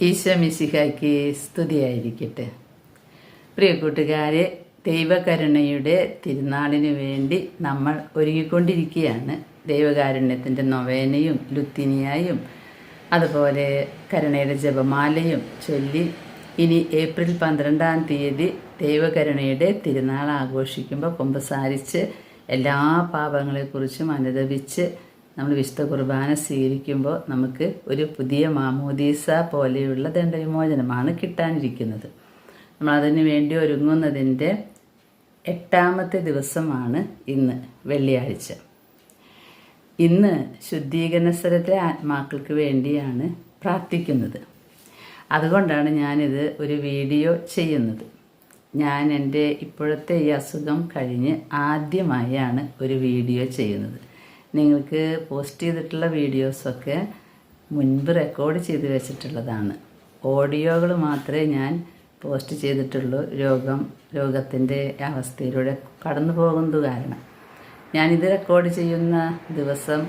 ഈശോ മിശിഹായ്ക്ക് സ്തുതിയായിരിക്കട്ടെ. പ്രിയ കൂട്ടുകാരെ, ദൈവകരുണയുടെ തിരുനാളിന് വേണ്ടി നമ്മൾ ഒരുങ്ങിക്കൊണ്ടിരിക്കുകയാണ്. ദൈവകാരുണ്യത്തിൻ്റെ നൊവേനയും ലുത്തിനിയായും അതുപോലെ കരുണയുടെ ജപമാലയും ചൊല്ലി ഇനി ഏപ്രിൽ 12-ാം തീയതി ദൈവകരുണയുടെ തിരുനാൾ ആഘോഷിക്കുമ്പോൾ കുമ്പസാരിച്ച് എല്ലാ പാപങ്ങളെക്കുറിച്ചും അനുദപിച്ച് നമ്മൾ വിശുദ്ധ കുർബാന സ്വീകരിക്കുമ്പോൾ നമുക്ക് ഒരു പുതിയ മാമോദീസ പോലെയുള്ള ദണ്ഡവിമോചനമാണ് കിട്ടാനിരിക്കുന്നത്. നമ്മളതിന് വേണ്ടി ഒരുങ്ങുന്നതിൻ്റെ 8ാമത്തെ ദിവസമാണ് ഇന്ന്, വെള്ളിയാഴ്ച. ഇന്ന് ശുദ്ധീകരണ സ്ഥലത്തെ ആത്മാക്കൾക്ക് വേണ്ടിയാണ് പ്രാർത്ഥിക്കുന്നത്. അതുകൊണ്ടാണ് ഞാനിത് ഒരു വീഡിയോ ചെയ്യുന്നത്. ഞാൻ എൻ്റെ ഇപ്പോഴത്തെ ഈ അസുഖം കഴിഞ്ഞ് ആദ്യമായാണ് ഒരു വീഡിയോ ചെയ്യുന്നത്. നിങ്ങൾക്ക് പോസ്റ്റ് ചെയ്തിട്ടുള്ള വീഡിയോസൊക്കെ മുൻപ് റെക്കോർഡ് ചെയ്ത് വെച്ചിട്ടുള്ളതാണ്. ഓഡിയോകൾ മാത്രമേ ഞാൻ പോസ്റ്റ് ചെയ്തിട്ടുള്ളൂ. രോഗത്തിൻ്റെ അവസ്ഥയിലൂടെ കടന്നു പോകുന്നത് കാരണം. ഞാനിത് റെക്കോർഡ് ചെയ്യുന്ന ദിവസം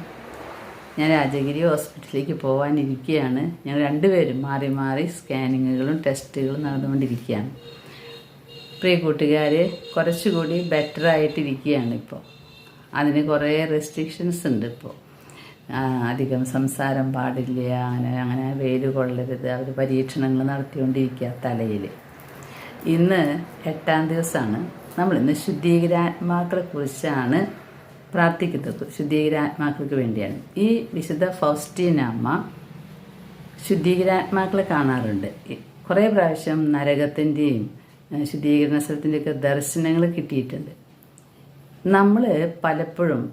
ഞാൻ രാജഗിരി ഹോസ്പിറ്റലിലേക്ക് പോകാനിരിക്കുകയാണ്. ഞങ്ങൾ രണ്ടുപേരും മാറി മാറി സ്കാനിങ്ങുകളും ടെസ്റ്റുകളും നടന്നുകൊണ്ടിരിക്കുകയാണ്. പ്രിയ കൂട്ടുകാരെ, കുറച്ചുകൂടി ബെറ്റർ ആയിട്ടിരിക്കുകയാണ് ഇപ്പോൾ. അതിന് കുറേ റെസ്ട്രിക്ഷൻസ് ഉണ്ട്. ഇപ്പോൾ അധികം സംസാരം പാടില്ല, അങ്ങനെ വെയിൽ കൊള്ളരുത്, അവർ പരീക്ഷണങ്ങൾ നടത്തിക്കൊണ്ടിരിക്കുക തലയിൽ. ഇന്ന് 8ാം ദിവസമാണ്. നമ്മളിന്ന് ശുദ്ധീകരാത്മാക്കളെക്കുറിച്ചാണ് പ്രാർത്ഥിക്കുന്നത്. ശുദ്ധീകരാത്മാക്കൾക്ക് വേണ്ടിയാണ്. ഈ വിശുദ്ധ ഫൗസ്റ്റീന അമ്മ ശുദ്ധീകരാത്മാക്കളെ കാണാറുണ്ട്. കുറേ പ്രാവശ്യം നരകത്തിൻ്റെയും ശുദ്ധീകരണ സ്ഥലത്തിൻ്റെയൊക്കെ ദർശനങ്ങൾ കിട്ടിയിട്ടുണ്ട്. നമ്മൾ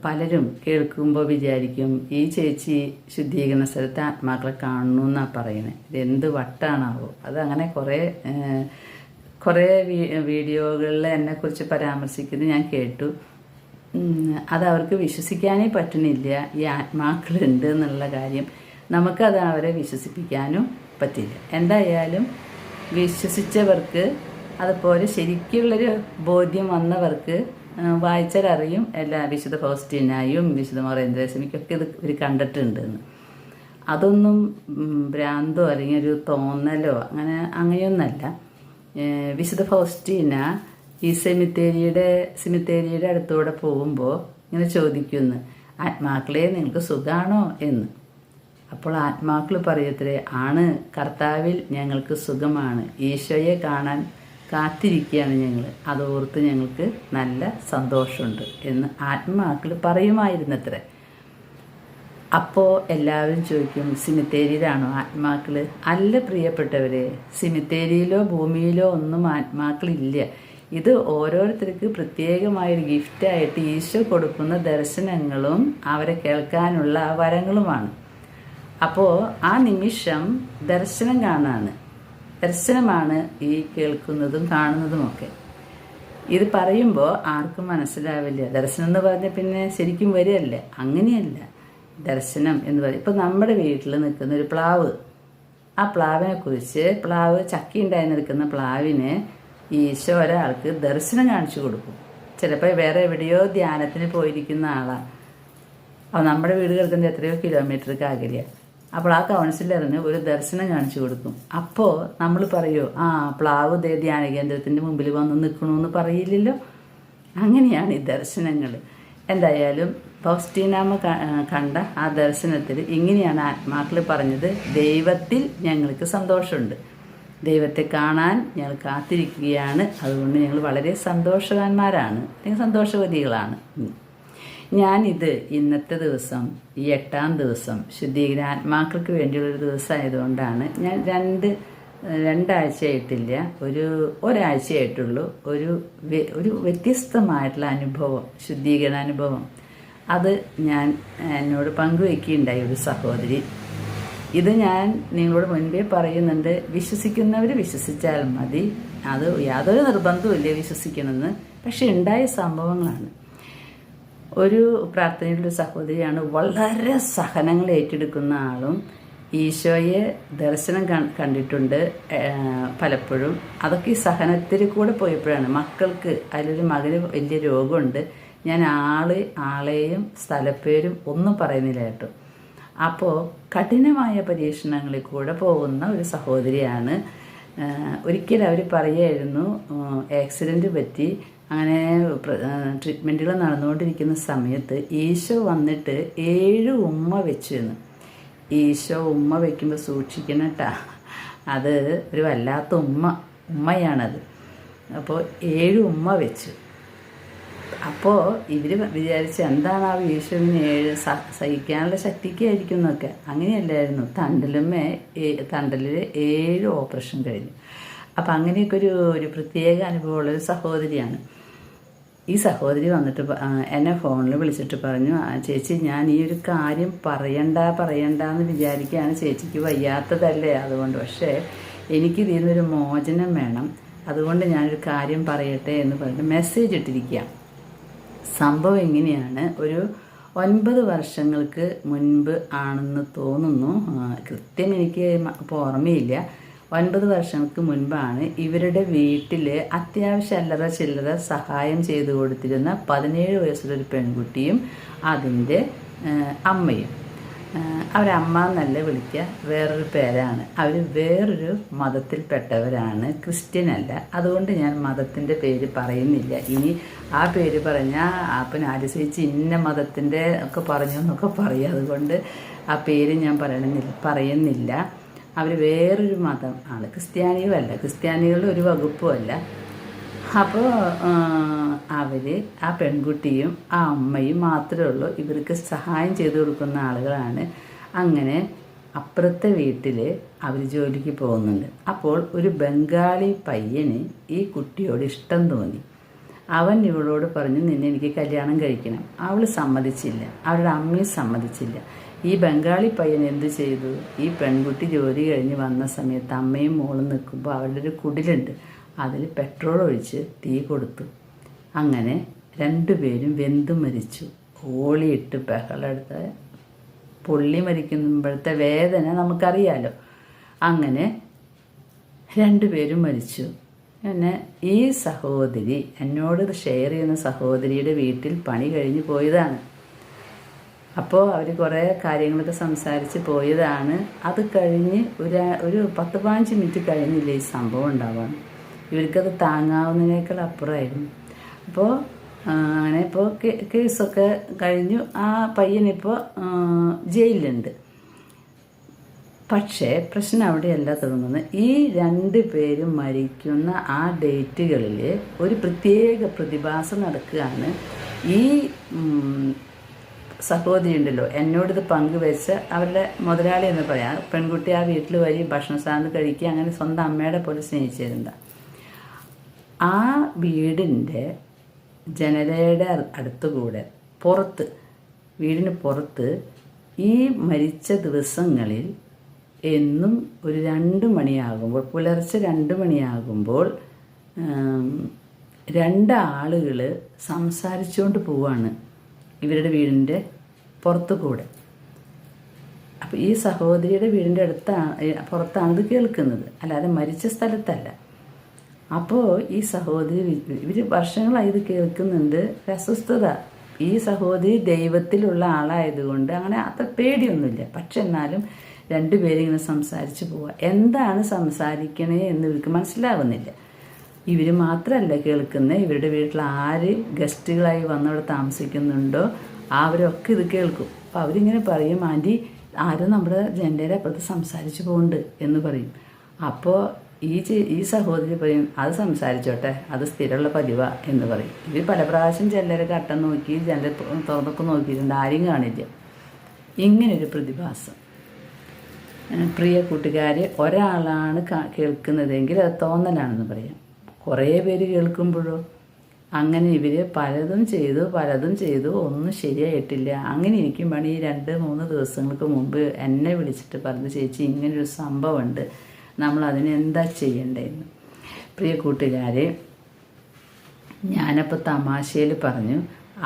പലരും കേൾക്കുമ്പോൾ വിചാരിക്കും, ഈ ചേച്ചി ശുദ്ധീകരണ സ്ഥലത്ത് ആത്മാക്കളെ കാണുന്നു എന്നാണ് പറയുന്നത്. ഇതെന്ത് വട്ടാണാവോ? അതങ്ങനെ കുറേ വീഡിയോകളിൽ എന്നെക്കുറിച്ച് പരാമർശിക്കുന്നത് ഞാൻ കേട്ടു. അതവർക്ക് വിശ്വസിക്കാനേ പറ്റുന്നില്ല, ഈ ആത്മാക്കളുണ്ട് എന്നുള്ള കാര്യം. നമുക്കത് അവരെ വിശ്വസിപ്പിക്കാനും പറ്റില്ല. എന്തായാലും വിശ്വസിച്ചവർക്ക്, അതുപോലെ ശരിക്കുള്ളൊരു ബോധ്യം വന്നവർക്ക് വായിച്ചാൽ അറിയും. എല്ലാ വിശുദ്ധ ഫൗസ്റ്റീനായും വിശുദ്ധ മറിയന്ത്രേസ്യമിക്കൊക്കെ ഇത് ഇവർ കണ്ടിട്ടുണ്ടെന്ന്. അതൊന്നും ഭ്രാന്തോ അല്ലെങ്കിൽ ഒരു തോന്നലോ അങ്ങനെയൊന്നല്ല. വിശുദ്ധ ഫൗസ്റ്റീന ഈ സെമിത്തേരിയുടെ അടുത്തൂടെ പോകുമ്പോൾ ഇങ്ങനെ ചോദിക്കുന്നു, ആത്മാക്കളെ നിങ്ങൾക്ക് സുഖാണോ എന്ന്. അപ്പോൾ ആത്മാക്കൾ പറയത്രേ, ആണ് കർത്താവിൽ ഞങ്ങൾക്ക് സുഖമാണ്, ഈശോയെ കാണാൻ കാത്തിരിക്കുകയാണ് ഞങ്ങൾ, അതോർത്ത് ഞങ്ങൾക്ക് നല്ല സന്തോഷമുണ്ട് എന്ന് ആത്മാക്കൾ പറയുമായിരുന്നത്രേ. അപ്പോൾ എല്ലാവരും ചോദിക്കും, സിമിത്തേരിയിലാണോ ആത്മാക്കൾ? അല്ല പ്രിയപ്പെട്ടവരെ, സിമിത്തേരിയിലോ ഭൂമിയിലോ ഒന്നും ആത്മാക്കളില്ല. ഇത് ഓരോരുത്തർക്ക് പ്രത്യേകമായൊരു ഗിഫ്റ്റായിട്ട് ഈശോ കൊടുക്കുന്ന ദർശനങ്ങളും അവരെ കേൾക്കാനുള്ള വരങ്ങളുമാണ്. അപ്പോൾ ആ നിമിഷം ദർശനമാണ് ഈ കേൾക്കുന്നതും കാണുന്നതുമൊക്കെ. ഇത് പറയുമ്പോൾ ആർക്കും മനസ്സിലാവില്ല. ദർശനം എന്ന് പറഞ്ഞാൽ പിന്നെ ശരിക്കും വരികയല്ലേ? അങ്ങനെയല്ല. ദർശനം എന്ന് പറയും, ഇപ്പം നമ്മുടെ വീട്ടിൽ നിൽക്കുന്ന ഒരു പ്ലാവ്, ആ പ്ലാവ് ചക്കി ഉണ്ടായി നിൽക്കുന്ന പ്ലാവിന് ഈശോ ഒരാൾക്ക് ദർശനം കാണിച്ചു കൊടുക്കും. ചിലപ്പോൾ വേറെ എവിടെയോ ധ്യാനത്തിന് പോയിരിക്കുന്ന ആളാണ്. അപ്പോൾ നമ്മുടെ വീട് കിടക്കുന്നത് എത്രയോ കിലോമീറ്റർക്ക് അകലെയാണ്. അപ്പോൾ ആ കൗൺസിലറിന് ഒരു ദർശനം കാണിച്ചു കൊടുക്കും. അപ്പോൾ നമ്മൾ പറയുമോ, പ്ലാവ് ധ്യാന കേന്ദ്രത്തിൻ്റെ മുമ്പിൽ വന്ന് നിൽക്കണമെന്ന് പറയില്ലല്ലോ. അങ്ങനെയാണ് ഈ ദർശനങ്ങൾ. എന്തായാലും ഫൗസ്റ്റീനാമ്മ കണ്ട ആ ദർശനത്തിൽ ഇങ്ങനെയാണ് ആത്മാക്കൾ പറഞ്ഞത്, ദൈവത്തിൽ ഞങ്ങൾക്ക് സന്തോഷമുണ്ട്, ദൈവത്തെ കാണാൻ ഞങ്ങൾ കാത്തിരിക്കുകയാണ്, അതുകൊണ്ട് ഞങ്ങൾ വളരെ സന്തോഷവാന്മാരാണ്, അല്ലെങ്കിൽ സന്തോഷവതികളാണ്. ഞാനിത് ഇന്നത്തെ ദിവസം, ഈ 8ാം ദിവസം ശുദ്ധീകരാത്മാക്കൾക്ക് വേണ്ടിയുള്ളൊരു ദിവസമായതുകൊണ്ടാണ് ഞാൻ രണ്ടാഴ്ചയായിട്ടില്ല, ഒരാഴ്ചയായിട്ടുള്ളൂ, ഒരു വ്യത്യസ്തമായിട്ടുള്ള അനുഭവം, ശുദ്ധീകരണാനുഭവം അത് ഞാൻ എന്നോട് പങ്കുവയ്ക്കുകയുണ്ടായി ഒരു സഹോദരി. ഇത് ഞാൻ നിങ്ങളോട് മുൻപേ പറയുന്നുണ്ട്, വിശ്വസിക്കുന്നവർ വിശ്വസിച്ചാൽ മതി, അത് യാതൊരു നിർബന്ധവുമില്ല വിശ്വസിക്കണമെന്ന്. പക്ഷെ ഉണ്ടായ സംഭവങ്ങളാണ്. ഒരു പ്രാർത്ഥനയിലൊരു സഹോദരിയാണ്, വളരെ സഹനങ്ങൾ ഏറ്റെടുക്കുന്ന ആളും, ഈശോയെ ദർശനം കണ്ടിട്ടുണ്ട് പലപ്പോഴും. അതൊക്കെ ഈ സഹനത്തിൽ കൂടെ പോയപ്പോഴാണ്. മക്കൾക്ക് അതിലൊരു മകന് വലിയ രോഗമുണ്ട്. ഞാൻ ആളെയും സ്ഥലപ്പേരും ഒന്നും പറയുന്നില്ല കേട്ടോ. അപ്പോൾ കഠിനമായ പരീക്ഷണങ്ങളിൽ കൂടെ പോകുന്ന ഒരു സഹോദരിയാണ്. ഒരിക്കൽ അവർ പറയുമായിരുന്നു, ആക്സിഡൻറ്റ് പറ്റി അങ്ങനെ ട്രീറ്റ്മെൻറ്റുകൾ നടന്നുകൊണ്ടിരിക്കുന്ന സമയത്ത് ഈശോ വന്നിട്ട് 7 ഉമ്മ വെച്ചു എന്ന്. ഈശോ ഉമ്മ വയ്ക്കുമ്പോൾ സൂക്ഷിക്കണം കേട്ടാ, അത് ഒരു വല്ലാത്ത ഉമ്മയാണത്. അപ്പോൾ 7 ഉമ്മ വെച്ചു. അപ്പോൾ ഇവർ വിചാരിച്ച് എന്താണ് ആ ഈശോവിന് 7 സഹിക്കാനുള്ള ശക്തിക്കായിരിക്കും എന്നൊക്കെ. അങ്ങനെയല്ലായിരുന്നു. തണ്ടലിൽ 7 ഓപ്പറേഷൻ കഴിഞ്ഞു. അപ്പം അങ്ങനെയൊക്കെ ഒരു പ്രത്യേക അനുഭവമുള്ളൊരു സഹോദരിയാണ്. ഈ സഹോദരി വന്നിട്ട് എന്നെ ഫോണിൽ വിളിച്ചിട്ട് പറഞ്ഞു, ചേച്ചി ഞാൻ ഈ ഒരു കാര്യം പറയണ്ടെന്ന് വിചാരിക്കുകയാണ്, ചേച്ചിക്ക് വയ്യാത്തതല്ലേ അതുകൊണ്ട്, പക്ഷേ എനിക്ക് ഇതിൽ നിന്നൊരു മോചനം വേണം, അതുകൊണ്ട് ഞാനൊരു കാര്യം പറയട്ടെ എന്ന് പറഞ്ഞിട്ട് മെസ്സേജ് ഇട്ടിരിക്കുക. സംഭവം എങ്ങനെയാണ്, ഒരു 9 വർഷങ്ങൾക്ക് മുൻപ് ആണെന്ന് തോന്നുന്നു, കൃത്യം എനിക്ക് ഇപ്പോൾ ഓർമ്മയില്ല. 9 വർഷങ്ങൾക്ക് മുൻപാണ് ഇവരുടെ വീട്ടിൽ അത്യാവശ്യം അല്ലറ ചില്ലറ സഹായം ചെയ്തു കൊടുത്തിരുന്ന 17 വയസ്സുള്ളൊരു പെൺകുട്ടിയും അതിൻ്റെ അമ്മയും. അവരമ്മ എന്നല്ല വിളിക്കുക, വേറൊരു പേരാണ്. അവർ വേറൊരു മതത്തിൽപ്പെട്ടവരാണ്, ക്രിസ്ത്യൻ അല്ല. അതുകൊണ്ട് ഞാൻ മതത്തിൻ്റെ പേര് പറയുന്നില്ല. ഇനി ആ പേര് പറഞ്ഞാൽ അപ്പം ആര്യസേച്ചി ഇന്ന മതത്തിൻ്റെ ഒക്കെ പറഞ്ഞു എന്നൊക്കെ പറയും. അതുകൊണ്ട് ആ പേര് ഞാൻ പറയുന്നില്ല. അവർ വേറൊരു മതം ആണ്, ക്രിസ്ത്യാനികളല്ല, ക്രിസ്ത്യാനികളുടെ ഒരു വകുപ്പുമല്ല. അപ്പോൾ അവർ, ആ പെൺകുട്ടിയും ആ അമ്മയും മാത്രമേ ഉള്ളൂ ഇവർക്ക് സഹായം ചെയ്തു കൊടുക്കുന്ന ആളുകളാണ്. അങ്ങനെ അപ്പുറത്തെ വീട്ടിൽ അവർ ജോലിക്ക് പോകുന്നുണ്ട്. അപ്പോൾ ഒരു ബംഗാളി പയ്യന് ഈ കുട്ടിയോട് ഇഷ്ടം തോന്നി. അവൻ ഇവളോട് പറഞ്ഞു, നിന്നെ എനിക്ക് കല്യാണം കഴിക്കണം. അവൾ സമ്മതിച്ചില്ല, അവരുടെ അമ്മയും സമ്മതിച്ചില്ല. ഈ ബംഗാളി പയ്യൻ എന്ത് ചെയ്തു, ഈ പെൺകുട്ടി ജോലി കഴിഞ്ഞ് വന്ന സമയത്ത് അമ്മയും മോളും നിൽക്കുമ്പോൾ അവരുടെ ഒരു കുടിലുണ്ട്, അതിൽ പെട്രോൾ ഒഴിച്ച് തീ കൊടുത്തു. അങ്ങനെ 2 പേരും വെന്തു മരിച്ചു. ഓളിയിട്ട് ബഹളെടുത്ത് പൊള്ളി മരിക്കുമ്പോഴത്തെ വേദന നമുക്കറിയാലോ. അങ്ങനെ 2 പേരും മരിച്ചു. പിന്നെ ഈ സഹോദരി എന്നോട് ഷെയർ ചെയ്യുന്ന സഹോദരിയുടെ വീട്ടിൽ പണി കഴിഞ്ഞ് പോയതാണ്. അപ്പോൾ അവർ കുറേ കാര്യങ്ങളൊക്കെ സംസാരിച്ച് പോയതാണ്. അത് കഴിഞ്ഞ് ഒരു 10-15 മിനിറ്റ് കഴിഞ്ഞില്ല ഈ സംഭവം ഉണ്ടാവാണ്. ഇവർക്കത് താങ്ങാവുന്നതിനേക്കാൾ അപ്പുറമായിരുന്നു. അപ്പോൾ അങ്ങനെ ഇപ്പോൾ കേസൊക്കെ കഴിഞ്ഞു. ആ പയ്യനിപ്പോൾ ജയിലിലുണ്ട്. പക്ഷേ പ്രശ്നം അവിടെയല്ല തുടങ്ങുന്നത്. ഈ 2 പേരും മരിക്കുന്ന ആ ഡേറ്റുകളിൽ ഒരു പ്രത്യേക പ്രതിഭാസം നടക്കുകയാണ്. ഈ സഹോദരി ഉണ്ടല്ലോ, എന്നോടിത് പങ്കുവെച്ച അവരുടെ മുതലാളി എന്ന് പറയാം, പെൺകുട്ടി ആ വീട്ടിൽ വരി ഭക്ഷണ സാധനം കഴിക്കുക, അങ്ങനെ സ്വന്തം അമ്മയുടെ പോലെ സ്നേഹിച്ചിരുന്ന ആ വീടിൻ്റെ ജനലയുടെ അടുത്തുകൂടെ വീടിന് പുറത്ത് ഈ മരിച്ച ദിവസങ്ങളിൽ എന്നും ഒരു 2 മണിയാകുമ്പോൾ, പുലർച്ചെ 2 മണിയാകുമ്പോൾ 2 ആളുകൾ സംസാരിച്ചുകൊണ്ട് പോവാണ് ഇവരുടെ വീടിൻ്റെ പുറത്തു കൂടെ. അപ്പോൾ ഈ സഹോദരിയുടെ വീടിൻ്റെ പുറത്താണ് ഇത് കേൾക്കുന്നത്, അല്ലാതെ മരിച്ച സ്ഥലത്തല്ല. അപ്പോൾ ഈ സഹോദരി, ഇവർ വർഷങ്ങളായി ഇത് കേൾക്കുന്നുണ്ട്, അസ്വസ്ഥത. ഈ സഹോദരി ദൈവത്തിലുള്ള ആളായതുകൊണ്ട് അങ്ങനെ അത്ര പേടിയൊന്നുമില്ല. പക്ഷെ എന്നാലും 2 പേരിങ്ങനെ സംസാരിച്ച് പോവുക. എന്താണ് സംസാരിക്കണേ എന്ന് ഇവർക്ക് മനസ്സിലാവുന്നില്ല. ഇവർ മാത്രമല്ല കേൾക്കുന്നത്, ഇവരുടെ വീട്ടിൽ ആര് ഗസ്റ്റുകളായി വന്നവിടെ താമസിക്കുന്നുണ്ടോ അവരൊക്കെ ഇത് കേൾക്കും. അപ്പോൾ അവരിങ്ങനെ പറയും, ആൻറ്റി ആരും നമ്മുടെ ജനലയുടെ അപ്പുറത്ത് സംസാരിച്ച് പോകുന്നുണ്ട് എന്ന് പറയും. അപ്പോൾ ഈ സഹോദരി പറയും, അത് സംസാരിച്ചോട്ടെ, അത് സ്ഥിരമുള്ള പതിവാ എന്ന് പറയും. ഇവർ പല പ്രാവശ്യം ജനലയുടെ കട്ടം നോക്കി, ജനൽ തുറന്നൊക്കെ നോക്കിയിട്ടുണ്ട്, ആരും കാണില്ല. ഇങ്ങനൊരു പ്രതിഭാസം. പ്രിയ കൂട്ടുകാരെ, ഒരാളാണ് കേൾക്കുന്നതെങ്കിൽ അത് തോന്നലാണെന്ന് പറയാം. കുറേ പേര് കേൾക്കുമ്പോഴോ അങ്ങനെ ഇവർ പലതും ചെയ്തു ഒന്നും ശരിയായിട്ടില്ല. അങ്ങനെ ഇരിക്കുമ്പോഴാണ് ഈ 2-3 ദിവസങ്ങൾക്ക് മുമ്പ് എന്നെ വിളിച്ചിട്ട് പറഞ്ഞു, ചേച്ചി ഇങ്ങനൊരു സംഭവമുണ്ട്, നമ്മൾ അതിനെന്താ ചെയ്യേണ്ടതെന്ന്. പ്രിയ കൂട്ടുകാരെ, ഞാനപ്പോൾ തമാശയിൽ പറഞ്ഞു,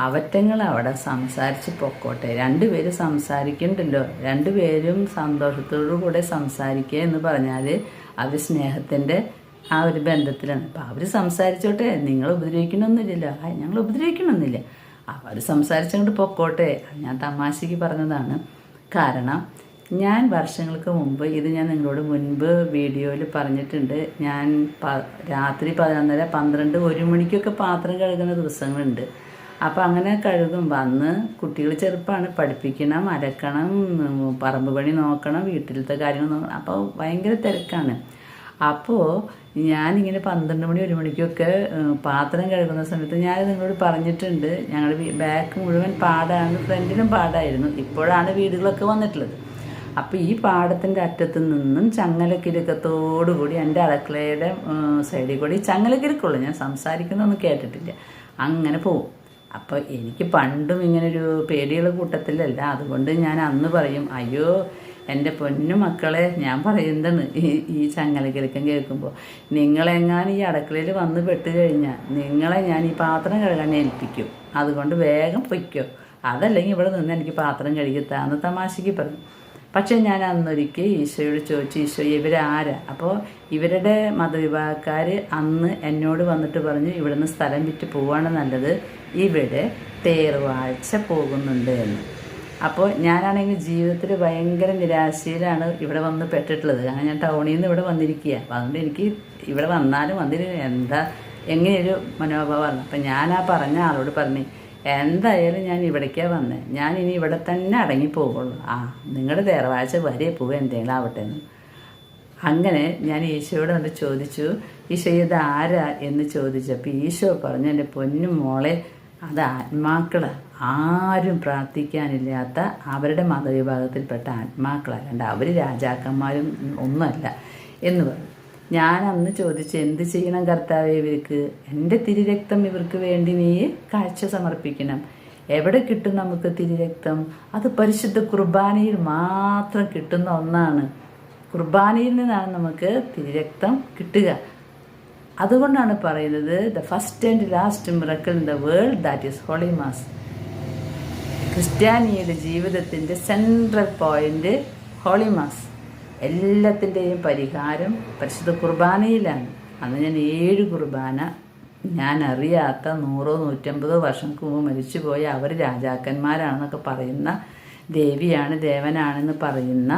അവറ്റങ്ങൾ അവിടെ സംസാരിച്ച് പൊക്കോട്ടെ, 2 പേര് സംസാരിക്കണ്ടല്ലോ, 2 പേരും സന്തോഷത്തോടു കൂടെ സംസാരിക്കുക എന്ന് പറഞ്ഞാൽ അവർ സ്നേഹത്തിൻ്റെ ആ ഒരു ബന്ധത്തിലാണ്. അപ്പോൾ അവർ സംസാരിച്ചോട്ടെ, നിങ്ങൾ ഉപദ്രവിക്കണമെന്നില്ലല്ലോ. ഞങ്ങൾ ഉപദ്രവിക്കണമെന്നില്ല, അവർ സംസാരിച്ചങ്ങോട്ട് പൊക്കോട്ടെ. ഞാൻ തമാശയ്ക്ക് പറഞ്ഞതാണ്. കാരണം ഞാൻ വർഷങ്ങൾക്ക് മുമ്പ് ഇത് ഞാൻ നിങ്ങളോട് മുൻപ് വീഡിയോയിൽ പറഞ്ഞിട്ടുണ്ട്. ഞാൻ രാത്രി 11:30, 12, 1 മണിക്കൊക്കെ പാത്രം കഴുകുന്ന ദിവസങ്ങളുണ്ട്. അപ്പോൾ അങ്ങനെ കഴുകുമ്പോൾ അന്ന് കുട്ടികൾ ചെറുപ്പമാണ്, പഠിപ്പിക്കണം, അലക്കണം, പറമ്പ് പണി നോക്കണം, വീട്ടിലത്തെ കാര്യങ്ങൾ നോക്കണം. അപ്പോൾ ഭയങ്കര തിരക്കാണ്. അപ്പോൾ ഞാനിങ്ങനെ 12 മണി 1 മണിക്കൊക്കെ പാത്രം കഴുകുന്ന സമയത്ത് ഞാൻ നിങ്ങളോട് പറഞ്ഞിട്ടുണ്ട്, ഞങ്ങളുടെ ബാക്ക് മുഴുവൻ പാടാണ്, ഫ്രണ്ടിലും പാടായിരുന്നു. ഇപ്പോഴാണ് വീടുകളൊക്കെ വന്നിട്ടുള്ളത്. അപ്പോൾ ഈ പാടത്തിൻ്റെ അറ്റത്ത് നിന്നും ചങ്ങലക്കിലുക്കത്തോടുകൂടി എൻ്റെ അടുക്കളയുടെ സൈഡിൽ കൂടി ചങ്ങലക്കിലുക്കുള്ളൂ, ഞാൻ സംസാരിക്കുന്നൊന്നും കേട്ടിട്ടില്ല, അങ്ങനെ പോവും. അപ്പോൾ എനിക്ക് പണ്ടും ഇങ്ങനൊരു പേടിയുള്ള കൂട്ടത്തിലല്ല. അതുകൊണ്ട് ഞാൻ അന്ന് പറയും, അയ്യോ എൻ്റെ പൊന്നു മക്കളെ, ഞാൻ പറയുന്നതാണ് ഈ ചങ്ങലക്കിലുക്കം കേൾക്കുമ്പോൾ, നിങ്ങളെങ്ങാനും ഈ അടുക്കളയിൽ വന്ന് പെട്ട് കഴിഞ്ഞാൽ നിങ്ങളെ ഞാൻ ഈ പാത്രം കഴുകാൻ ഏൽപ്പിക്കും. അതുകൊണ്ട് വേഗം പൊയ്ക്കോ, അതല്ലെങ്കിൽ ഇവിടെ നിന്ന് എനിക്ക് പാത്രം കഴുകിത്താന്ന് തമാശയ്ക്ക് പറഞ്ഞു. പക്ഷേ ഞാൻ അന്നൊരിക്കൽ ഈശോയോട് ചോദിച്ചു, ഈശോ ഇവരാരാ? അപ്പോൾ ഇവരുടെ മതവിഭാഗക്കാർ അന്ന് എന്നോട് വന്നിട്ട് പറഞ്ഞു, ഇവിടുന്ന് സ്ഥലം വിറ്റ് പോവാണ് നല്ലത്, ഇവിടെ തേർവാഴ്ച പോകുന്നുണ്ട് എന്ന്. അപ്പോൾ ഞാനാണെങ്കിൽ ജീവിതത്തിൽ ഭയങ്കര നിരാശയിലാണ് ഇവിടെ വന്ന് പെട്ടിട്ടുള്ളത്. കാരണം ഞാൻ ടൗണിൽ നിന്ന് ഇവിടെ വന്നിരിക്കുക. അപ്പോൾ അതുകൊണ്ട് എനിക്ക് ഇവിടെ വന്നാലും എന്താ എങ്ങനെയൊരു മനോഭാവമാണ്. അപ്പം ഞാൻ ആ പറഞ്ഞ ആളോട് പറഞ്ഞു, എന്തായാലും ഞാൻ ഇവിടേക്കാണ് വന്നത്, ഞാൻ ഇനി ഇവിടെ തന്നെ അടങ്ങിപ്പോകുള്ളൂ. നിങ്ങളുടെ തേർവാഴ്ച വരെ പോവുക, എന്തെങ്കിലും ആവട്ടെ എന്ന്. അങ്ങനെ ഞാൻ ഈശോയോട് വന്ന് ചോദിച്ചു, ഈശോ ഇത് ആരാ എന്ന് ചോദിച്ചപ്പോൾ ഈശോ പറഞ്ഞു, എൻ്റെ പൊന്നു മോളെ, അത് ആത്മാക്കളാണ്, ആരും പ്രാർത്ഥിക്കാനില്ലാത്ത അവരുടെ മതവിഭാഗത്തിൽപ്പെട്ട ആത്മാക്കളല്ലാണ്ട് അവർ രാജാക്കന്മാരും ഒന്നുമല്ല എന്ന് പറഞ്ഞു. ഞാൻ അന്ന് ചോദിച്ചു, എന്ത് ചെയ്യണം കർത്താവേ ഇവർക്ക്? എൻ്റെ തിരുരക്തം ഇവർക്ക് വേണ്ടി നീ കാഴ്ച സമർപ്പിക്കണം. എവിടെ കിട്ടും നമുക്ക് തിരുരക്തം? അത് പരിശുദ്ധ കുർബാനയിൽ മാത്രം കിട്ടുന്ന ഒന്നാണ്. കുർബാനയിൽ നിന്നാണ് നമുക്ക് തിരുരക്തം കിട്ടുക. അതുകൊണ്ടാണ് പറയുന്നത്, the first and last miracle in the world, that is holy mass. ക്രിസ്ത്യാനിയുടെ ജീവിതത്തിൻ്റെ സെൻട്രൽ പോയിന്റ് ഹോളി മാസ്. എല്ലാത്തിൻ്റെയും പരിഹാരം പരിശുദ്ധ കുർബാനയിലാണ്. അന്ന് ഞാൻ 7 കുർബാന, ഞാൻ അറിയാത്ത 100 150 വർഷങ്ങൾക്ക് മുമ്പ് മരിച്ചുപോയ അവർ രാജാക്കന്മാരാണെന്നൊക്കെ പറയുന്ന, ദേവിയാണ് ദേവനാണെന്ന് പറയുന്ന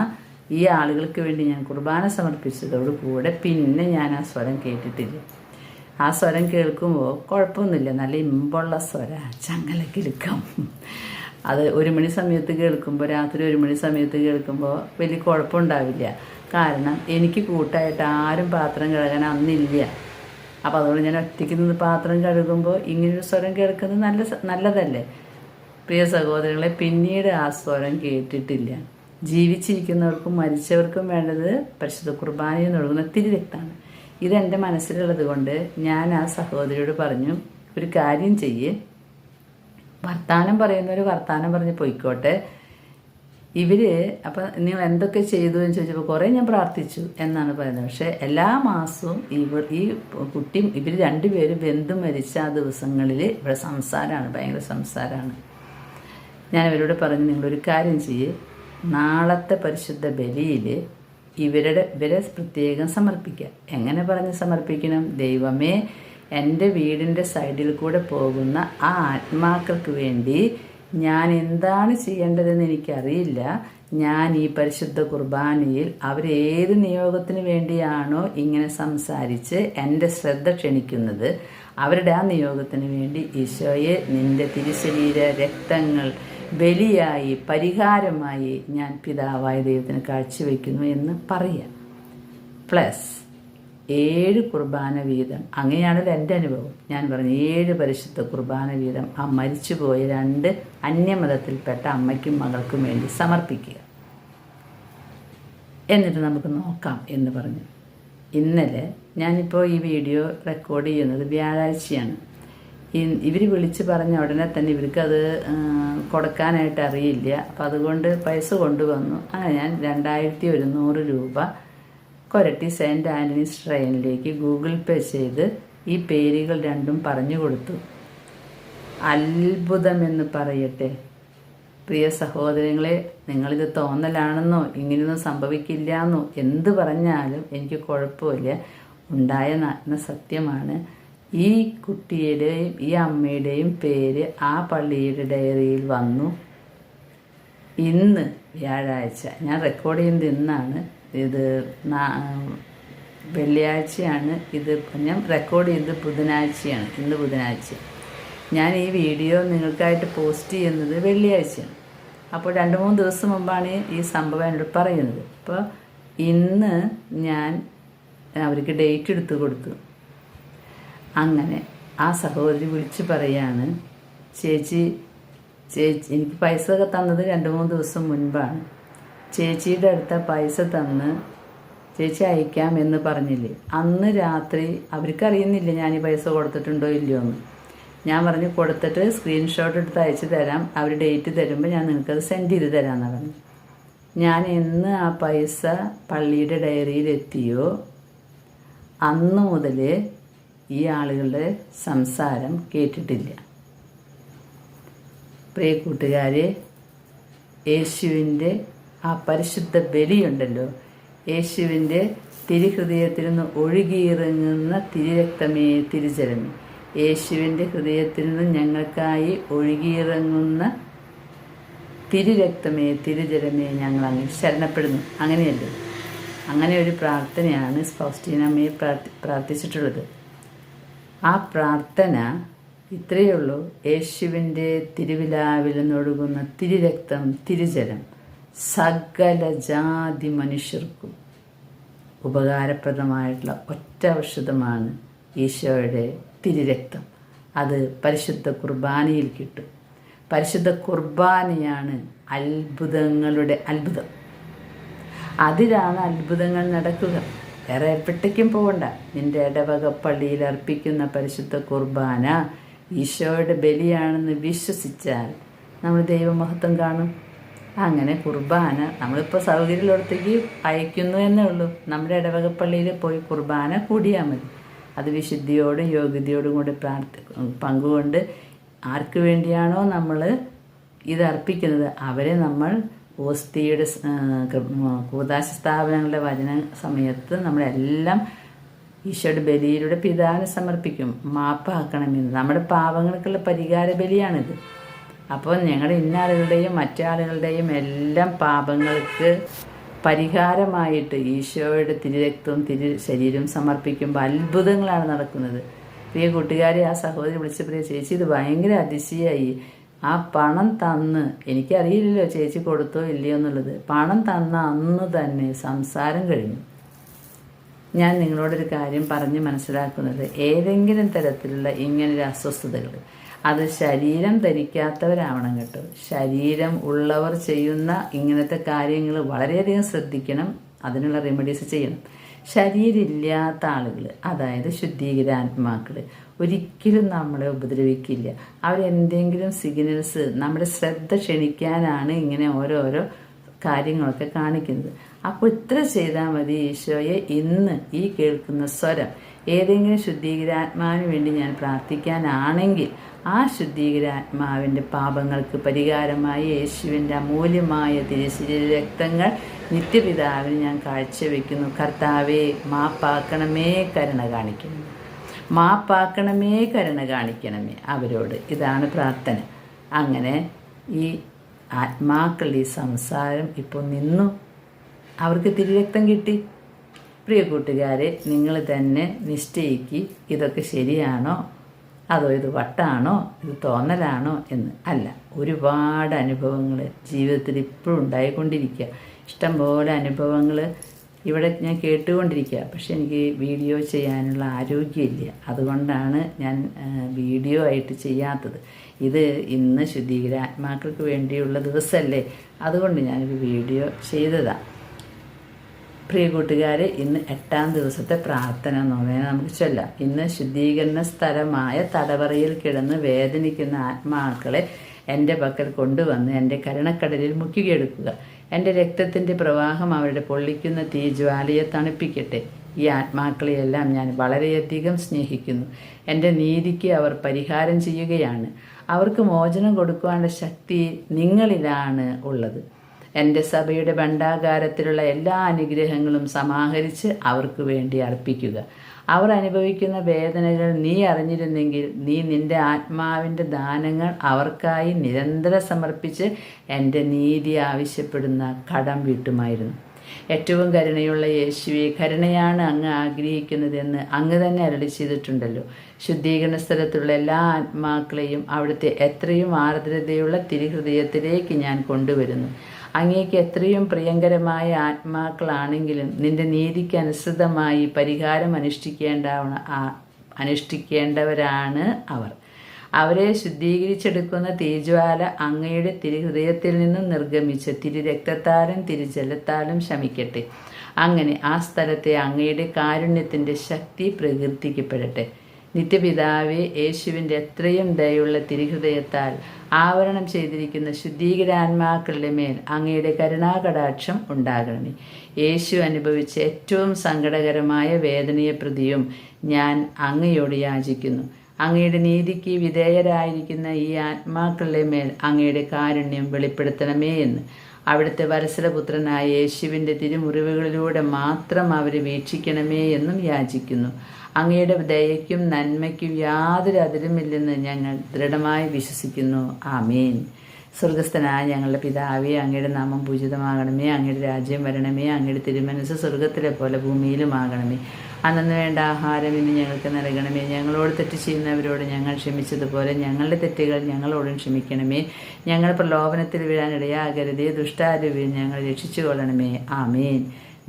ഈ ആളുകൾക്ക് വേണ്ടി ഞാൻ കുർബാന സമർപ്പിച്ചതോടുകൂടെ പിന്നെ ഞാൻ ആ സ്വരം കേട്ടിട്ടില്ല. ആ സ്വരം കേൾക്കുമ്പോൾ കുഴപ്പമൊന്നുമില്ല, നല്ല ഇമ്പുള്ള സ്വര, ചങ്ങലക്കിലുക്കം. അത് 1 മണി സമയത്ത് കേൾക്കുമ്പോൾ, രാത്രി 1 മണി സമയത്ത് കേൾക്കുമ്പോൾ വലിയ കുഴപ്പമുണ്ടാവില്ല. കാരണം എനിക്ക് കൂട്ടായിട്ട് ആരും പാത്രം കഴുകാൻ അന്നില്ല. അപ്പോൾ അതുകൊണ്ട് ഞാൻ ഒറ്റയ്ക്ക് നിന്ന് പാത്രം കഴുകുമ്പോൾ ഇങ്ങനൊരു സ്വരം കേൾക്കുന്നത് നല്ലതല്ലേ? പ്രിയ സഹോദരങ്ങളെ, പിന്നീട് ആ സ്വരം കേട്ടിട്ടില്ല. ജീവിച്ചിരിക്കുന്നവർക്കും മരിച്ചവർക്കും വേണ്ടത് പരിശുദ്ധ കുർബാനയിൽ നൽകുന്ന തിരുരക്തമാണ്. ഇതെൻ്റെ മനസ്സിലുള്ളത് കൊണ്ട് ഞാൻ ആ സഹോദരിയോട് പറഞ്ഞു, ഒരു കാര്യം ചെയ്യ്, വർത്താനം പറയുന്നവർ വർത്താനം പറഞ്ഞ് പോയിക്കോട്ടെ. അപ്പം നിങ്ങൾ എന്തൊക്കെ ചെയ്തു എന്ന് ചോദിച്ചപ്പോൾ കുറേ ഞാൻ പ്രാർത്ഥിച്ചു എന്നാണ് പറയുന്നത്. പക്ഷേ എല്ലാ മാസവും ഇവർ 2 പേരും വെന്തു മരിച്ച ആ ദിവസങ്ങളിൽ ഇവിടെ സംസാരമാണ്, ഭയങ്കര സംസാരമാണ്. ഞാൻ ഇവരോട് പറഞ്ഞു, നിങ്ങളൊരു കാര്യം ചെയ്യ്, നാളത്തെ പരിശുദ്ധ ബലിയിൽ ഇവരെ പ്രത്യേകം സമർപ്പിക്കുക. എങ്ങനെ പറഞ്ഞ് സമർപ്പിക്കണം? ദൈവമേ, എൻ്റെ വീടിൻ്റെ സൈഡിൽ കൂടെ പോകുന്ന ആ ആത്മാക്കൾക്ക് വേണ്ടി ഞാൻ എന്താണ് ചെയ്യേണ്ടതെന്ന് എനിക്കറിയില്ല. ഞാൻ ഈ പരിശുദ്ധ കുർബാനയിൽ അവരേത് നിയോഗത്തിന് വേണ്ടിയാണോ ഇങ്ങനെ സംസാരിച്ച് എൻ്റെ ശ്രദ്ധ ക്ഷണിക്കുന്നത്, അവരുടെ ആ നിയോഗത്തിന് വേണ്ടി ഈശോയെ, നിൻ്റെ തിരുശരീര രക്തങ്ങൾ ബലിയായി പരിഹാരമായി ഞാൻ പിതാവായ ദൈവത്തിന് കാഴ്ചവെക്കുന്നു എന്ന് പറയാം. പ്ലസ് 7 കുർബാന വീതം. അങ്ങനെയാണല്ലോ എൻ്റെ അനുഭവം. ഞാൻ പറഞ്ഞു 7 പരിശുദ്ധ കുർബാന വീതം ആ മരിച്ചുപോയ 2 അന്യമതത്തിൽപ്പെട്ട അമ്മയ്ക്കും മകൾക്കും വേണ്ടി സമർപ്പിക്കുക. എന്നിട്ട് നമുക്ക് നോക്കാം എന്ന് പറഞ്ഞു. ഇന്നലെ ഞാനിപ്പോൾ ഈ വീഡിയോ റെക്കോർഡ് ചെയ്യുന്നത് വ്യാഴാഴ്ചയാണ്. ഇവർ വിളിച്ച് പറഞ്ഞ ഉടനെ തന്നെ ഇവർക്കത് കൊടുക്കാനായിട്ട് അറിയില്ല. അപ്പം അതുകൊണ്ട് പൈസ കൊണ്ടുവന്നു. അങ്ങനെ ഞാൻ 2100 രൂപ കൊരട്ടി സെൻറ്റ് ആൻ്റണീസ് ട്രെയിനിലേക്ക് ഗൂഗിൾ പേ ചെയ്ത് ഈ പേരുകൾ 2ഉം പറഞ്ഞു കൊടുത്തു. അത്ഭുതമെന്ന് പറയട്ടെ പ്രിയ സഹോദരങ്ങളെ, നിങ്ങളിത് തോന്നലാണെന്നോ ഇങ്ങനെയൊന്നും സംഭവിക്കില്ല എന്നോ എന്ത് പറഞ്ഞാലും എനിക്ക് കുഴപ്പമില്ല. ഉണ്ടായ സത്യമാണ്. ഈ കുട്ടിയുടെയും ഈ അമ്മയുടെയും പേര് ആ പള്ളിയുടെ ഡയറിയിൽ വന്നു. ഇന്ന് വ്യാഴാഴ്ച. ഞാൻ റെക്കോർഡ് ചെയ്യുന്നത് ഇന്നാണ്. ഇത് വെള്ളിയാഴ്ചയാണ്. ഇത് ഞാൻ റെക്കോർഡ് ചെയ്തത് ബുധനാഴ്ചയാണ്. ഇന്ന് ബുധനാഴ്ച. ഞാൻ ഈ വീഡിയോ നിങ്ങൾക്കായിട്ട് പോസ്റ്റ് ചെയ്യുന്നത് വെള്ളിയാഴ്ചയാണ്. അപ്പോൾ 2-3 ദിവസം മുമ്പാണ് ഈ സംഭവം എന്നോട് പറയുന്നത്. അപ്പോൾ ഇന്ന് ഞാൻ അവർക്ക് ഡേറ്റ് എടുത്ത് കൊടുത്തു. അങ്ങനെ ആ സഹോദരി വിളിച്ച് പറയാണ്, ചേച്ചി എനിക്ക് പൈസ ഒക്കെ തന്നത് 2-3 ദിവസം മുൻപാണ്. ചേച്ചിയുടെ അടുത്ത പൈസ തന്ന് ചേച്ചി അയക്കാം എന്ന് പറഞ്ഞില്ലേ, അന്ന് രാത്രി അവർക്കറിയുന്നില്ല ഞാൻ ഈ പൈസ കൊടുത്തിട്ടുണ്ടോ ഇല്ലയോ എന്ന്. ഞാൻ പറഞ്ഞു കൊടുത്തിട്ട് സ്ക്രീൻഷോട്ട് എടുത്ത് അയച്ചു തരാം, അവർ ഡേറ്റ് തരുമ്പോൾ ഞാൻ നിങ്ങൾക്കത് സെൻഡ് ചെയ്ത് തരാമെന്നാണ് പറഞ്ഞു. ഞാൻ എന്ന് ആ പൈസ പള്ളിയുടെ ഡയറിയിൽ എത്തിയോ അന്ന് മുതൽ ഈ ആളുകളുടെ സംസാരം കേട്ടിട്ടില്ല. പ്രിയ കൂട്ടുകാരെ, യേശുവിൻ്റെ ആ പരിശുദ്ധ ബലിയുണ്ടല്ലോ, യേശുവിൻ്റെ തിരുഹൃദയത്തിൽ നിന്ന് ഒഴുകിയിറങ്ങുന്ന തിരുരക്തമേ തിരുജലമേ, യേശുവിൻ്റെ ഹൃദയത്തിൽ നിന്ന് ഞങ്ങൾക്കായി ഒഴുകിയിറങ്ങുന്ന തിരുരക്തമേ തിരുജലമേ ഞങ്ങൾ അങ്ങനെ ശരണപ്പെടുന്നു. അങ്ങനെയല്ലേ? അങ്ങനെ ഒരു പ്രാർത്ഥനയാണ് ഫൗസ്റ്റീനമ്മയെ പ്രാർത്ഥിച്ചിട്ടുള്ളത്. ആ പ്രാർത്ഥന ഇത്രയേ ഉള്ളൂ: യേശുവിൻ്റെ തിരുവിലാവിൽ നിന്നൊഴുകുന്ന തിരുരക്തം തിരുജലം സകല ജാതി മനുഷ്യർക്കും ഉപകാരപ്രദമായിട്ടുള്ള ഒറ്റ ഔഷധമാണ് ഈശോയുടെ തിരുരക്തം. അത് പരിശുദ്ധ കുർബാനയിൽ കിട്ടും. പരിശുദ്ധ കുർബാനയാണ് അത്ഭുതങ്ങളുടെ അത്ഭുതം. അതിലാണ് അത്ഭുതങ്ങൾ നടക്കുക. വേറെ എവിടേക്കും പോകണ്ട. നിൻ്റെ ഇടവക പള്ളിയിൽ അർപ്പിക്കുന്ന പരിശുദ്ധ കുർബാന ഈശോയുടെ ബലിയാണെന്ന് വിശ്വസിച്ചാൽ നമ്മൾ ദൈവമഹത്വം കാണും. അങ്ങനെ കുർബാന നമ്മളിപ്പോൾ സൗകര്യമുള്ളിടത്തേക്ക് അയക്കുന്നു എന്നേ ഉള്ളൂ. നമ്മുടെ ഇടവക പള്ളിയിൽ പോയി കുർബാന കൂടിയാൽ മതി. അത് വിശുദ്ധിയോടും യോഗ്യതയോടും കൂടി പങ്കുകൊണ്ട് ആർക്ക് വേണ്ടിയാണോ നമ്മൾ ഇത് അർപ്പിക്കുന്നത് അവരെ നമ്മൾ ഓസ്തിയുടെ കൂദാശ സ്ഥാപനങ്ങളുടെ വചന സമയത്ത് നമ്മളെല്ലാം ഈശോയുടെ ബലിയിലൂടെ പിതാവിന് സമർപ്പിക്കും. മാപ്പാക്കണമെന്ന് നമ്മുടെ പാപങ്ങൾക്കുള്ള പരിഹാര ബലിയാണിത്. അപ്പോൾ ഞങ്ങളുടെ ഇന്നാളുകളുടെയും മറ്റാളുകളുടെയും എല്ലാം പാപങ്ങൾക്ക് പരിഹാരമായിട്ട് ഈശോയുടെ തിരുരക്തവും ശരീരവും സമർപ്പിക്കുമ്പോൾ അത്ഭുതങ്ങളാണ് നടക്കുന്നത്. പ്രിയ കൂട്ടുകാരെ, ആ സഹോദരി വിളിച്ച പ്രിയ ചേച്ചി, ഇത് ഭയങ്കര അതിശയായി. ആ പണം തന്ന്, എനിക്കറിയില്ലല്ലോ ചേച്ചി കൊടുത്തോ ഇല്ലയോ എന്നുള്ളത്, പണം തന്ന അന്ന് തന്നെ സംസാരം കഴിഞ്ഞു. ഞാൻ നിങ്ങളോടൊരു കാര്യം പറഞ്ഞ് മനസ്സിലാക്കുന്നത്, ഏതെങ്കിലും തരത്തിലുള്ള ഇങ്ങനൊരു അസ്വസ്ഥതകൾ അത് ശരീരം ധരിക്കാത്തവരാവണം കേട്ടോ. ശരീരം ഉള്ളവർ ചെയ്യുന്ന ഇങ്ങനത്തെ കാര്യങ്ങൾ വളരെയധികം ശ്രദ്ധിക്കണം. അതിനുള്ള റെമഡീസ് ചെയ്യണം. ശരീരമില്ലാത്ത ആളുകൾ, അതായത് ശുദ്ധീകരാത്മാക്കൾ, ഒരിക്കലും നമ്മളെ ഉപദ്രവിക്കില്ല. അവരെന്തെങ്കിലും സിഗ്നൽസ് നമ്മുടെ ശ്രദ്ധ ക്ഷണിക്കാനാണ് ഇങ്ങനെ ഓരോരോ കാര്യങ്ങളൊക്കെ കാണിക്കുന്നത്. അപ്പോൾ ഇത്ര ചെയ്താൽ മതി. ഈശോയെ, ഇന്ന് ഈ കേൾക്കുന്ന സ്വരം ഏതെങ്കിലും ശുദ്ധീകരാത്മാവിന് വേണ്ടി ഞാൻ പ്രാർത്ഥിക്കാനാണെങ്കിൽ ആ ശുദ്ധീകരാത്മാവിൻ്റെ പാപങ്ങൾക്ക് പരിഹാരമായി യേശുവിൻ്റെ അമൂല്യമായ തിരുശരീര രക്തങ്ങൾ നിത്യപിതാവിന് ഞാൻ കാഴ്ചവെക്കുന്നു. കർത്താവേ, മാപ്പാക്കണമേ, കരുണ കാണിക്കണം. മാപ്പാക്കണമേ, കരുണ കാണിക്കണമേ അവരോട്. ഇതാണ് പ്രാർത്ഥന. അങ്ങനെ ഈ ആത്മാക്കളുടെ ഈ സംസാരം ഇപ്പോൾ നിന്നു. അവർക്ക് തിരുരക്തം കിട്ടി. പ്രിയ കൂട്ടുകാരെ, നിങ്ങൾ തന്നെ നിശ്ചയിക്ക്, ഇതൊക്കെ ശരിയാണോ അതോ ഇത് വട്ടാണോ ഇത് തോന്നലാണോ എന്ന്. അല്ല, ഒരുപാട് അനുഭവങ്ങൾ ജീവിതത്തിൽ ഇപ്പോഴും ഉണ്ടായിക്കൊണ്ടിരിക്കുക. ഇഷ്ടംപോലെ അനുഭവങ്ങൾ ഇവിടെ ഞാൻ കേട്ടുകൊണ്ടിരിക്കുക. പക്ഷെ എനിക്ക് വീഡിയോ ചെയ്യാനുള്ള ആരോഗ്യമില്ല. അതുകൊണ്ടാണ് ഞാൻ വീഡിയോ ആയിട്ട് ചെയ്യാത്തത്. ഇത് ഇന്ന് ശുദ്ധീകരാത്മാക്കൾക്ക് വേണ്ടിയുള്ള ദിവസമല്ലേ, അതുകൊണ്ട് ഞാനൊരു വീഡിയോ ചെയ്തതാണ്. പ്രിയ കൂട്ടുകാരെ, ഇന്ന് 8ാം ദിവസത്തെ പ്രാർത്ഥന നോവേന നമുക്ക് ചൊല്ലാം. ഇന്ന് ശുദ്ധീകരണ സ്ഥലമായ തടവറയിൽ കിടന്ന് വേദനിക്കുന്ന ആത്മാക്കളെ എൻ്റെ പക്കൽ കൊണ്ടുവന്ന് എൻ്റെ കരുണക്കടലിൽ മുക്കിയെടുക്കുക. എൻ്റെ രക്തത്തിൻ്റെ പ്രവാഹം അവരുടെ പൊള്ളിക്കുന്ന തീജ്വാലയെ തണുപ്പിക്കട്ടെ. ഈ ആത്മാക്കളെയെല്ലാം ഞാൻ വളരെയധികം സ്നേഹിക്കുന്നു. എൻ്റെ നീതിക്ക് അവർ പരിഹാരം ചെയ്യുകയാണ്. അവർക്ക് മോചനം കൊടുക്കുവാനുള്ള ശക്തി നിങ്ങളിലാണ് ഉള്ളത്. എൻ്റെ സഭയുടെ ഭണ്ഡാകാരത്തിലുള്ള എല്ലാ അനുഗ്രഹങ്ങളും സമാഹരിച്ച് അവർക്ക് വേണ്ടി അർപ്പിക്കുക. അവർ അനുഭവിക്കുന്ന വേദനകൾ നീ അറിഞ്ഞിരുന്നെങ്കിൽ നീ നിൻ്റെ ആത്മാവിൻ്റെ ദാനങ്ങൾ അവർക്കായി നിരന്തരം സമർപ്പിച്ച് എൻ്റെ നീതി ആവശ്യപ്പെടുന്ന കടം വീട്ടുമായിരുന്നു. ഏറ്റവും കരുണയുള്ള യേശുവെ, കരുണയാണ് അങ്ങ് ആഗ്രഹിക്കുന്നതെന്ന് അങ്ങ് തന്നെ അരുളി ചെയ്തിട്ടുണ്ടല്ലോ. ശുദ്ധീകരണ സ്ഥലത്തുള്ള എല്ലാ ആത്മാക്കളെയും അവിടുത്തെ എത്രയും ആർദ്രതയുള്ള തിരുഹൃദയത്തിലേക്ക് ഞാൻ കൊണ്ടുവരുന്നു. അങ്ങേക്ക് എത്രയും പ്രിയങ്കരമായ ആത്മാക്കളാണെങ്കിലും നിന്റെ നീതിക്ക് അനുസൃതമായി പരിഹാരം അനുഷ്ഠിക്കേണ്ടവരാണ് അവർ. അവരെ ശുദ്ധീകരിച്ചെടുക്കുന്ന തീജ്വാല അങ്ങയുടെ തിരുഹൃദയത്തിൽ നിന്നും നിർഗമിച്ച് തിരുരക്തത്താലും തിരുജലത്താലും ശമിക്കട്ടെ. അങ്ങനെ ആ സ്ഥലത്തെ അങ്ങയുടെ കാരുണ്യത്തിൻ്റെ ശക്തി പ്രകീർത്തിക്കപ്പെടട്ടെ. നിത്യപിതാവേ, യേശുവിൻ്റെ എത്രയും ദയുള്ള തിരുഹൃദയത്താൽ ആവരണം ചെയ്തിരിക്കുന്ന ശുദ്ധീകരാത്മാക്കളുടെ മേൽ അങ്ങയുടെ കരുണാകടാക്ഷം ഉണ്ടാകണമേ. യേശു അനുഭവിച്ച ഏറ്റവും സങ്കടകരമായ വേദനയെ പ്രതിയും ഞാൻ അങ്ങയോട് യാചിക്കുന്നു. അങ്ങയുടെ നീതിക്ക് വിധേയരായിരിക്കുന്ന ഈ ആത്മാക്കളുടെ മേൽ അങ്ങയുടെ കാരുണ്യം വെളിപ്പെടുത്തണമേ എന്ന് അവിടുത്തെ വത്സലപുത്രനായ യേശുവിൻ്റെ തിരുമുറിവുകളിലൂടെ മാത്രം അവരെ വീക്ഷിക്കണമേ എന്നും യാചിക്കുന്നു. അങ്ങയുടെ ദയയ്ക്കും നന്മയ്ക്കും യാതൊരു അതിരുമില്ലെന്ന് ഞങ്ങൾ ദൃഢമായി വിശ്വസിക്കുന്നു. ആമേൻ. സ്വർഗസ്ഥനായ ഞങ്ങളുടെ പിതാവേ, അങ്ങയുടെ നാമം പൂജിതമാകണമേ. അങ്ങയുടെ രാജ്യം വരണമേ. അങ്ങയുടെ തിരുമനസ്സ് സ്വർഗത്തിലെ പോലെ ഭൂമിയിലുമാകണമേ. അന്നു വേണ്ട ആഹാരം ഇന്ന് ഞങ്ങൾക്ക് നൽകണമേ. ഞങ്ങളോട് തെറ്റ് ചെയ്യുന്നവരോട് ഞങ്ങൾ ക്ഷമിച്ചതുപോലെ ഞങ്ങളുടെ തെറ്റുകൾ ഞങ്ങളോടും ക്ഷമിക്കണമേ. ഞങ്ങൾ പ്രലോഭനത്തിൽ വീഴാനിടയാകരുതേ. ദുഷ്ടാരൂപിയിൽ ഞങ്ങൾ രക്ഷിച്ചു കൊള്ളണമേ. ആമേൻ.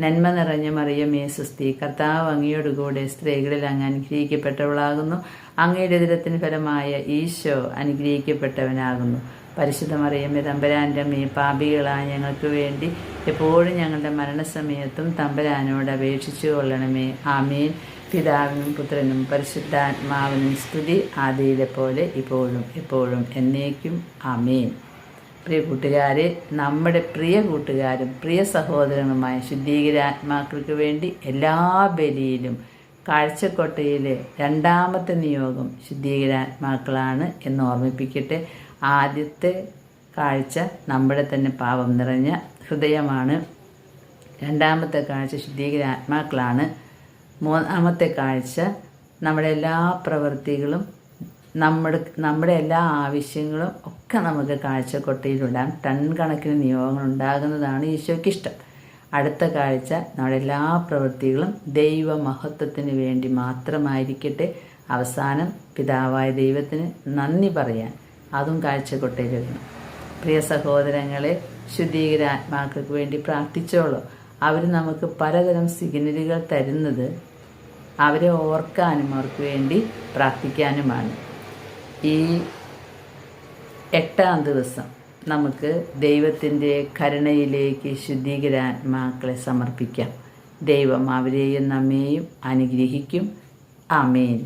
നന്മ നിറഞ്ഞ മറിയമേ സ്വസ്തി, കർത്താവ് അങ്ങയോടുകൂടെ സ്ത്രീകളിൽ അങ്ങ് അനുഗ്രഹിക്കപ്പെട്ടവളാകുന്നു. അങ്ങയുടെ ഉദരത്തിന് ഫലമായ ഈശോ അനുഗ്രഹിക്കപ്പെട്ടവനാകുന്നു. പരിശുദ്ധ മറിയമേ തമ്പുരാൻ്റെ അമ്മേ, പാപികളായ ഞങ്ങൾക്ക് വേണ്ടി എപ്പോഴും ഞങ്ങളുടെ മരണസമയത്തും തമ്പുരാനോട് അപേക്ഷിച്ചു കൊള്ളണമേ. ആമേൻ. പിതാവിനും പുത്രനും പരിശുദ്ധാത്മാവിനും സ്തുതി, ആദിയിലെ പോലെ ഇപ്പോഴും എപ്പോഴും എന്നേക്കും. ആമേൻ. പ്രിയ കൂട്ടുകാരെ, നമ്മുടെ പ്രിയ കൂട്ടുകാരും പ്രിയ സഹോദരങ്ങളുമായ ശുദ്ധീകരാത്മാക്കൾക്ക് വേണ്ടി എല്ലാ ബലിയിലും കാഴ്ചക്കൊട്ടയിലെ രണ്ടാമത്തെ നിയോഗം ശുദ്ധീകരാത്മാക്കളാണ് എന്ന് ഓർമ്മിപ്പിക്കട്ടെ. ആദ്യത്തെ കാഴ്ച നമ്മുടെ തന്നെ പാപം നിറഞ്ഞ ഹൃദയമാണ്. രണ്ടാമത്തെ കാഴ്ച ശുദ്ധീകരാത്മാക്കളാണ്. മൂന്നാമത്തെ കാഴ്ച നമ്മുടെ എല്ലാ പ്രവൃത്തികളും നമ്മുടെ എല്ലാ ആവശ്യങ്ങളും ഒക്കെ നമുക്ക് കാഴ്ചക്കൊട്ടയിലിടാം. ടൺ കണക്കിന് നിയോഗങ്ങൾ ഉണ്ടാകുന്നതാണ് ഈശോയ്ക്കിഷ്ടം. അടുത്ത കാഴ്ച നമ്മുടെ എല്ലാ പ്രവൃത്തികളും ദൈവമഹത്വത്തിന് വേണ്ടി മാത്രമായിരിക്കട്ടെ. അവസാനം പിതാവായ ദൈവത്തിന് നന്ദി പറയാൻ അതും കാഴ്ചക്കൊട്ടയിലിടണം. പ്രിയ സഹോദരങ്ങളെ, ശുദ്ധീകരാത്മാക്കൾക്ക് വേണ്ടി പ്രാർത്ഥിച്ചോളൂ. അവർ നമുക്ക് പലതരം സിഗ്നലുകൾ തരുന്നത് അവരെ ഓർക്കാനും അവർക്ക് വേണ്ടി പ്രാർത്ഥിക്കാനുമാണ്. ഈ 8-ാം ദിവസം നമുക്ക് ദൈവത്തിൻ്റെ കരുണയിലേക്ക് ശുദ്ധീകരാത്മാക്കളെ സമർപ്പിക്കാം. ദൈവം അവരെയും നമ്മെയും അനുഗ്രഹിക്കും. ആമേൻ.